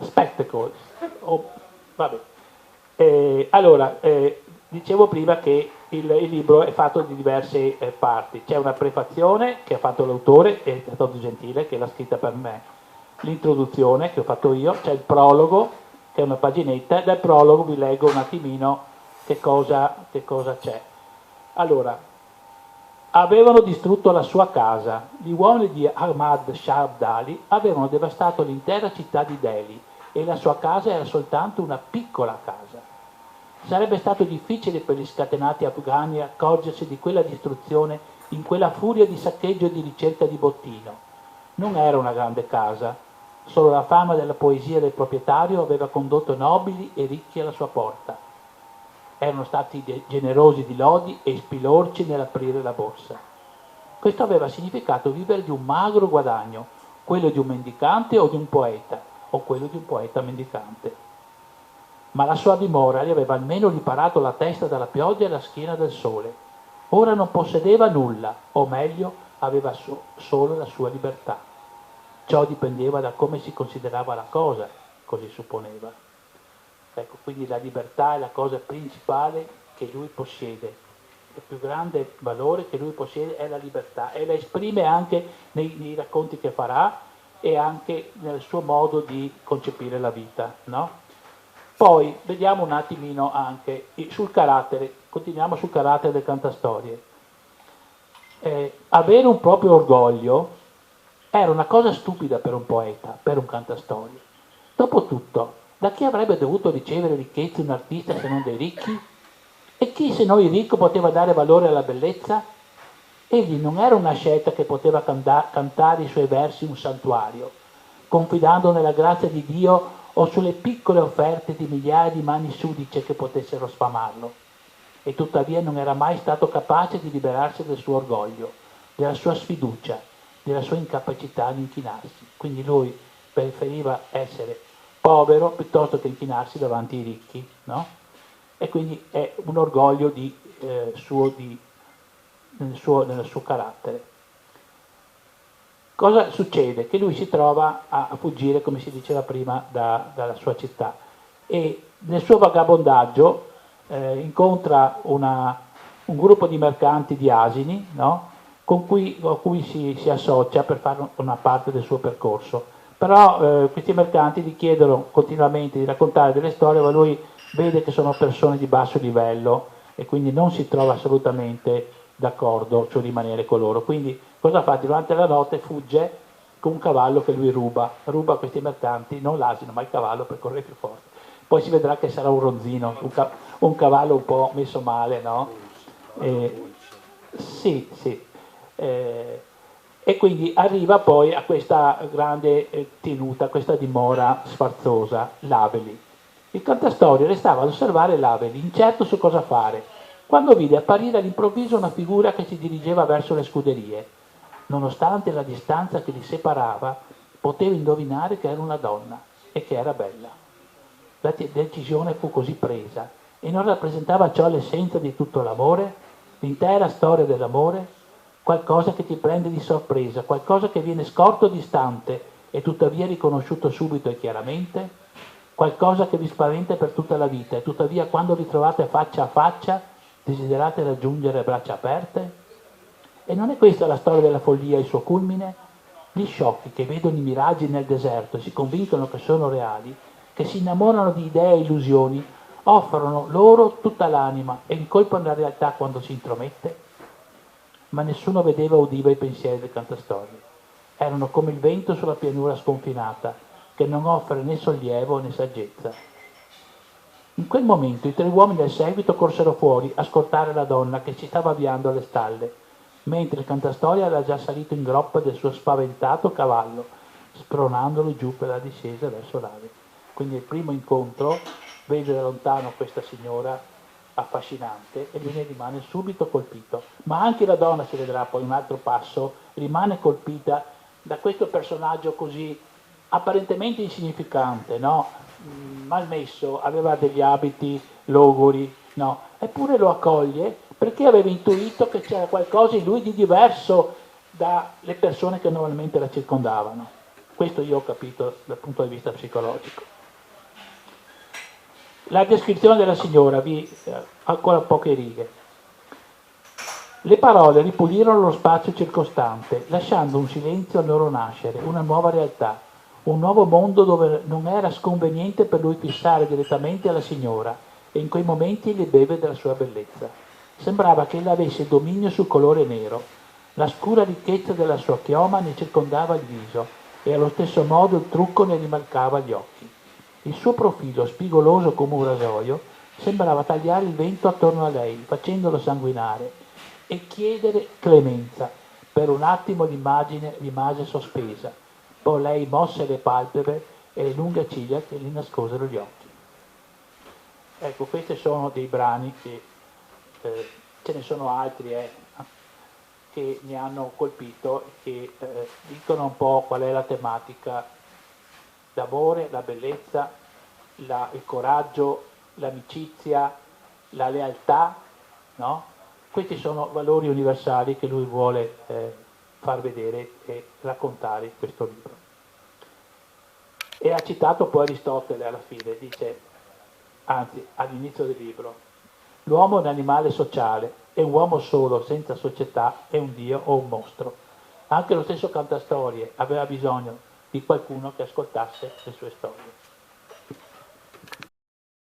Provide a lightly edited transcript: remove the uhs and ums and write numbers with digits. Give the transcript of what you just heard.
Spectacles. Oh, vabbè. Allora, dicevo prima che il libro è fatto di diverse parti. C'è una prefazione che ha fatto l'autore, è stato gentile, che l'ha scritta per me, l'introduzione che ho fatto io, c'è il prologo, che è una paginetta, e dal prologo vi leggo un attimino che cosa c'è. Allora, avevano distrutto la sua casa. Gli uomini di Ahmad Shah Abdali avevano devastato l'intera città di Delhi e la sua casa era soltanto una piccola casa. Sarebbe stato difficile per gli scatenati afghani accorgersi di quella distruzione in quella furia di saccheggio e di ricerca di bottino. Non era una grande casa, solo la fama della poesia del proprietario aveva condotto nobili e ricchi alla sua porta. Erano stati generosi di lodi e spilorci nell'aprire la borsa. Questo aveva significato vivere di un magro guadagno, quello di un mendicante o di un poeta, o quello di un poeta mendicante. Ma la sua dimora gli aveva almeno riparato la testa dalla pioggia e la schiena dal sole. Ora non possedeva nulla, o meglio, aveva solo la sua libertà. Ciò dipendeva da come si considerava la cosa, così supponeva. Ecco, quindi la libertà è la cosa principale che lui possiede. Il più grande valore che lui possiede è la libertà e la esprime anche nei racconti che farà e anche nel suo modo di concepire la vita, no? Poi vediamo un attimino anche sul carattere, continuiamo sul carattere del cantastorie. Avere un proprio orgoglio era una cosa stupida per un poeta, per un cantastorie. Dopotutto, da chi avrebbe dovuto ricevere ricchezze un artista se non dai ricchi? E chi se non il ricco poteva dare valore alla bellezza? Egli non era una scelta che poteva cantare i suoi versi in un santuario, confidando nella grazia di Dio o sulle piccole offerte di migliaia di mani sudice che potessero sfamarlo. E tuttavia non era mai stato capace di liberarsi del suo orgoglio, della sua sfiducia, della sua incapacità di inchinarsi. Quindi lui preferiva essere povero piuttosto che inchinarsi davanti ai ricchi, no? E quindi è un orgoglio nel suo carattere. Cosa succede? Che lui si trova a fuggire, come si diceva prima, dalla sua città e nel suo vagabondaggio incontra un gruppo di mercanti di asini, no? A cui si associa per fare una parte del suo percorso. Però questi mercanti gli chiedono continuamente di raccontare delle storie, ma lui vede che sono persone di basso livello e quindi non si trova assolutamente d'accordo sul rimanere con loro. Quindi cosa fa? Durante la notte fugge con un cavallo che lui ruba a questi mercanti, non l'asino ma il cavallo per correre più forte. Poi si vedrà che sarà un ronzino, un cavallo un po' messo male, no? Sì, sì. E quindi arriva poi a questa grande tenuta, a questa dimora sfarzosa, l'Aveli. Il cantastorie restava ad osservare l'Aveli, incerto su cosa fare, quando vide apparire all'improvviso una figura che si dirigeva verso le scuderie. Nonostante la distanza che li separava, poteva indovinare che era una donna e che era bella. La decisione fu così presa e non rappresentava ciò l'essenza di tutto l'amore, l'intera storia dell'amore, qualcosa che ti prende di sorpresa, qualcosa che viene scorto distante e tuttavia riconosciuto subito e chiaramente, qualcosa che vi spaventa per tutta la vita e tuttavia quando vi trovate faccia a faccia desiderate raggiungere a braccia aperte? E non è questa la storia della follia e il suo culmine? Gli sciocchi che vedono i miraggi nel deserto e si convincono che sono reali, che si innamorano di idee e illusioni, offrono loro tutta l'anima e incolpano la realtà quando si intromette? Ma nessuno vedeva o udiva i pensieri del cantastorie. Erano come il vento sulla pianura sconfinata, che non offre né sollievo né saggezza. In quel momento i tre uomini del seguito corsero fuori a scortare la donna che si stava avviando alle stalle, mentre il cantastorie era già salito in groppa del suo spaventato cavallo, spronandolo giù per la discesa verso l'ave. Quindi il primo incontro vede da lontano questa signora affascinante e lui ne rimane subito colpito. Ma anche la donna, si vedrà poi un altro passo, rimane colpita da questo personaggio così apparentemente insignificante, no? Malmesso, aveva degli abiti logori, no? Eppure lo accoglie perché aveva intuito che c'era qualcosa in lui di diverso dalle persone che normalmente la circondavano. Questo io ho capito dal punto di vista psicologico. La descrizione della signora, ancora poche righe. Le parole ripulirono lo spazio circostante, lasciando un silenzio al loro nascere, una nuova realtà, un nuovo mondo dove non era sconveniente per lui fissare direttamente alla signora e in quei momenti le beve della sua bellezza. Sembrava che ella avesse dominio sul colore nero. La scura ricchezza della sua chioma ne circondava il viso e allo stesso modo il trucco ne rimarcava gli occhi. Il suo profilo, spigoloso come un rasoio, sembrava tagliare il vento attorno a lei, facendolo sanguinare, e chiedere clemenza. Per un attimo l'immagine rimase sospesa, poi lei mosse le palpebre e le lunghe ciglia che gli nascosero gli occhi. Ecco, questi sono dei brani che ce ne sono altri che mi hanno colpito e che dicono un po' qual è la tematica: l'amore, la bellezza, il coraggio, l'amicizia, la lealtà, no? Questi sono valori universali che lui vuole far vedere e raccontare in questo libro. E ha citato poi Aristotele alla fine, dice, anzi all'inizio del libro: l'uomo è un animale sociale, è un uomo solo, senza società, è un dio o un mostro. Anche lo stesso Cantastorie aveva bisogno di qualcuno che ascoltasse le sue storie.